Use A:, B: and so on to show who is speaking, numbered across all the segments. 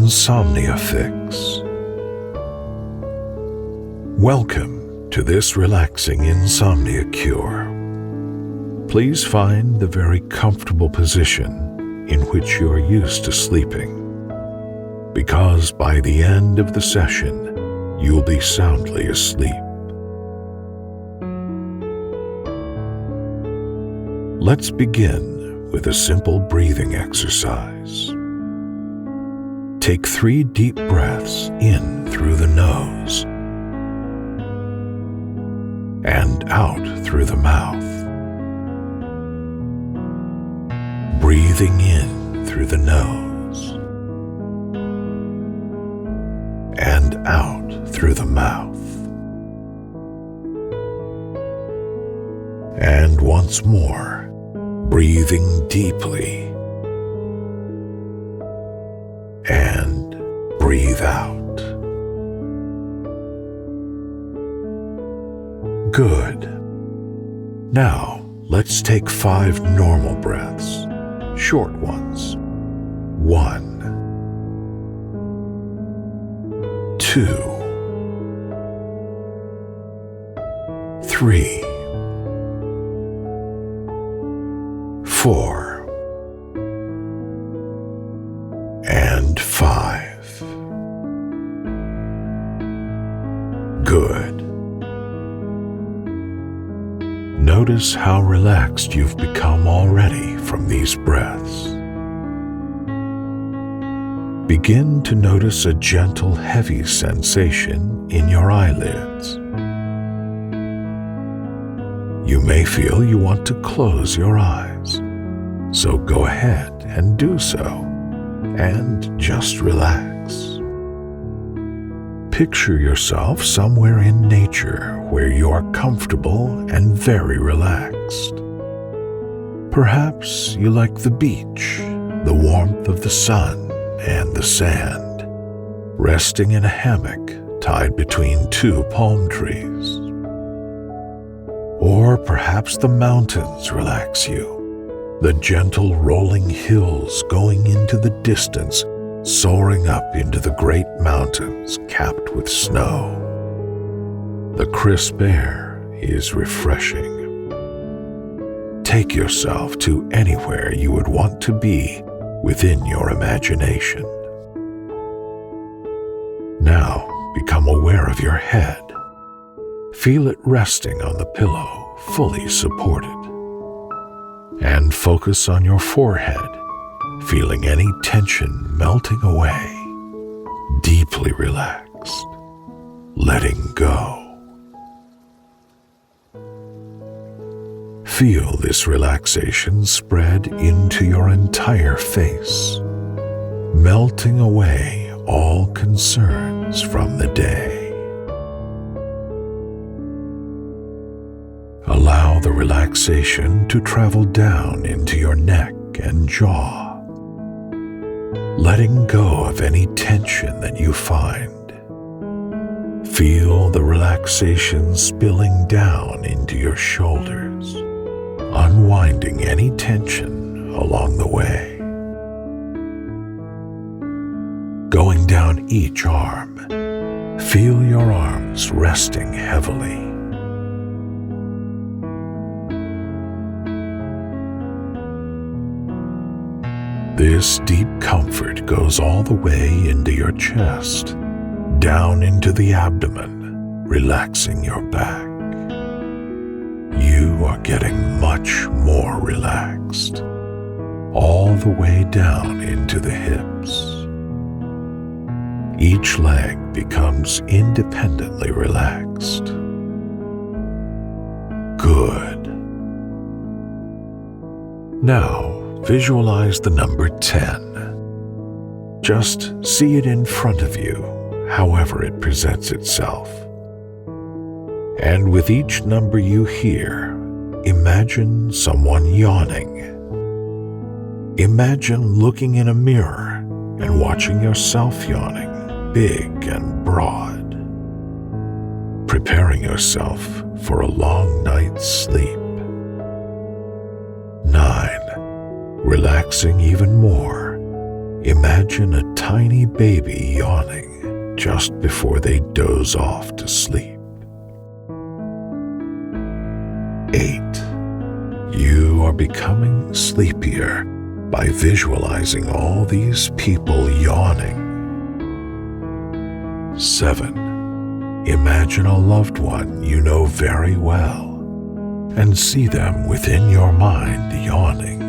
A: Insomnia Fix. Welcome to this relaxing insomnia cure. Please find the very comfortable position in which you are used to sleeping, because by the end of the session, you'll be soundly asleep. Let's begin with a simple breathing exercise. Take 3 deep breaths in through the nose and out through the mouth. Breathing in through the nose and out through the mouth. And once more, breathing deeply and breathe out. Good. Now, let's take 5 normal breaths, short ones. 1, 2, 3, 4, and 5. Good. Notice how relaxed you've become already from these breaths. Begin to notice a gentle, heavy sensation in your eyelids. You may feel you want to close your eyes, so go ahead and do so, and just relax. Picture yourself somewhere in nature where you are comfortable and very relaxed. Perhaps you like the beach, the warmth of the sun and the sand, resting in a hammock tied between 2 palm trees. Or perhaps the mountains relax you, the gentle rolling hills going into the distance, soaring up into the great mountains capped with snow. The crisp air is refreshing. Take yourself to anywhere you would want to be within your imagination. Now become aware of your head. Feel it resting on the pillow, fully supported. And focus on your forehead, feeling any tension melting away, deeply relaxed, letting go. Feel this relaxation spread into your entire face, melting away all concerns from the day. Allow the relaxation to travel down into your neck and jaw, letting go of any tension that you find. Feel the relaxation spilling down into your shoulders, unwinding any tension along the way. Going down each arm, feel your arms resting heavily. This deep comfort goes all the way into your chest, down into the abdomen, relaxing your back. You are getting much more relaxed, all the way down into the hips. Each leg becomes independently relaxed. Good. Now, visualize the number 10. Just see it in front of you, however it presents itself. And with each number you hear, imagine someone yawning. Imagine looking in a mirror and watching yourself yawning, big and broad, preparing yourself for a long night's sleep. 9. Relaxing even more imagine a tiny baby yawning just before they doze off to sleep. 8. You are becoming sleepier by visualizing all these people yawning. 7. Imagine a loved one you know very well and see them within your mind yawning,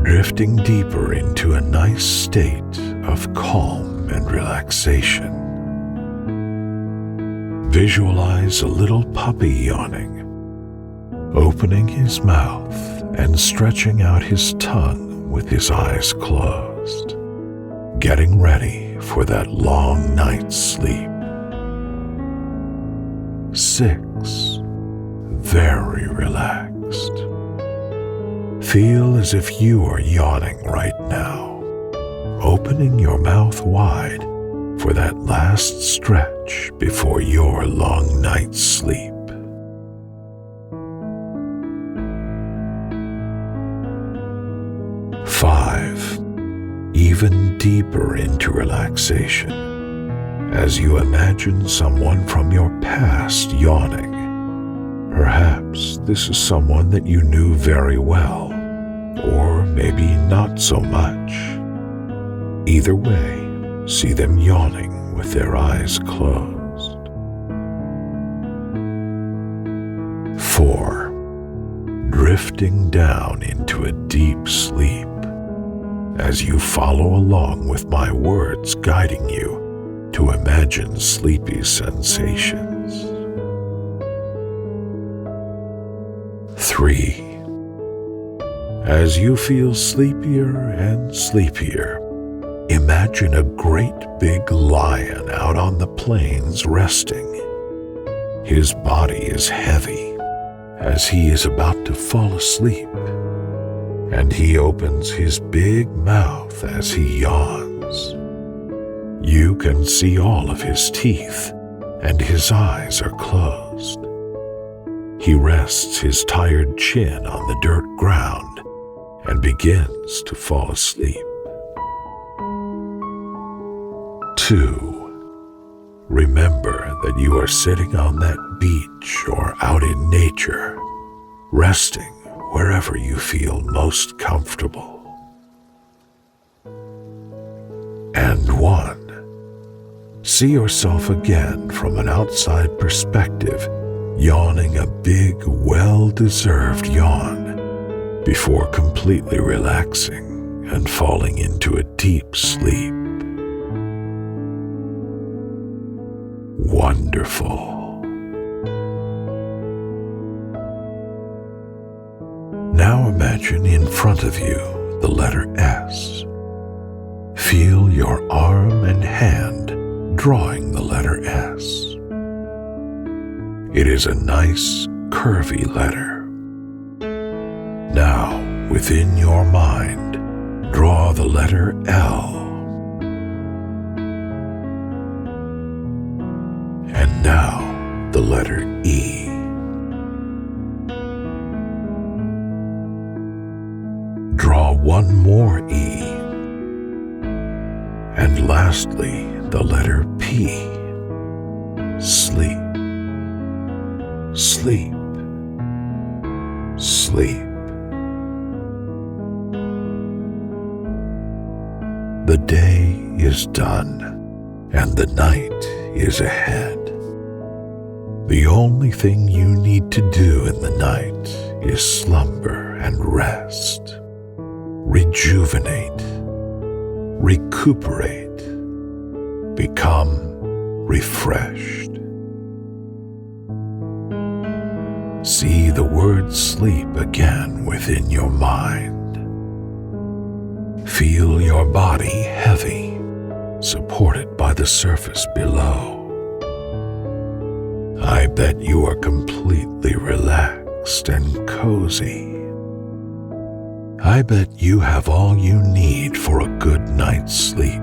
A: drifting deeper into a nice state of calm and relaxation. Visualize a little puppy yawning, opening his mouth and stretching out his tongue with his eyes closed, getting ready for that long night's sleep. 6. Very relaxed. Feel as if you are yawning right now, opening your mouth wide for that last stretch before your long night's sleep. 5. Even deeper into relaxation as you imagine someone from your past yawning. Perhaps this is someone that you knew very well, or maybe not so much. Either way, see them yawning with their eyes closed. 4. Drifting down into a deep sleep as you follow along with my words guiding you to imagine sleepy sensations. 3. As you feel sleepier and sleepier, imagine a great big lion out on the plains resting. His body is heavy as he is about to fall asleep, and he opens his big mouth as he yawns. You can see all of his teeth, and his eyes are closed. He rests his tired chin on the dirt ground and begins to fall asleep. 2. Remember that you are sitting on that beach or out in nature, resting wherever you feel most comfortable. And 1. See yourself again from an outside perspective, yawning a big, well-deserved yawn before completely relaxing and falling into a deep sleep. Wonderful. Now imagine in front of you the letter S. Feel your arm and hand drawing the letter S. It is a nice, curvy letter. Now, within your mind, draw the letter L. And now, the letter E. Draw one more E. And lastly, the letter P. Sleep. Sleep. Sleep. The day is done, and the night is ahead. The only thing you need to do in the night is slumber and rest, rejuvenate, recuperate, become refreshed. See the word sleep again within your mind. Feel your body heavy, supported by the surface below. I bet you are completely relaxed and cozy. I bet you have all you need for a good night's sleep.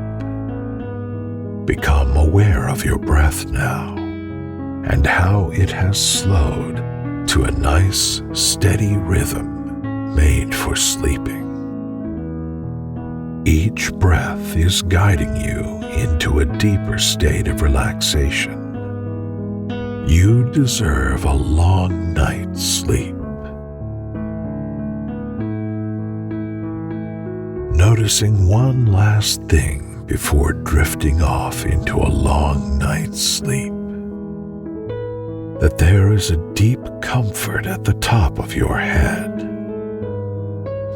A: Become aware of your breath now and how it has slowed to a nice, steady rhythm made for sleeping. Each breath is guiding you into a deeper state of relaxation. You deserve a long night's sleep. Noticing one last thing before drifting off into a long night's sleep, that there is a deep comfort at the top of your head.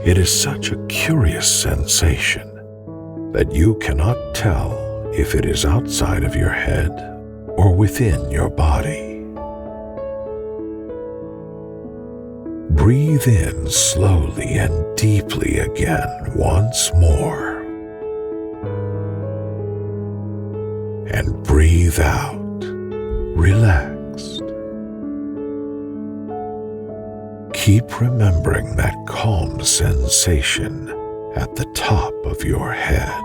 A: It is such a curious sensation that you cannot tell if it is outside of your head or within your body. Breathe in slowly and deeply again once more. And breathe out, relaxed. Keep remembering that calm sensation at the top of your head.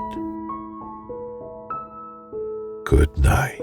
A: Good night.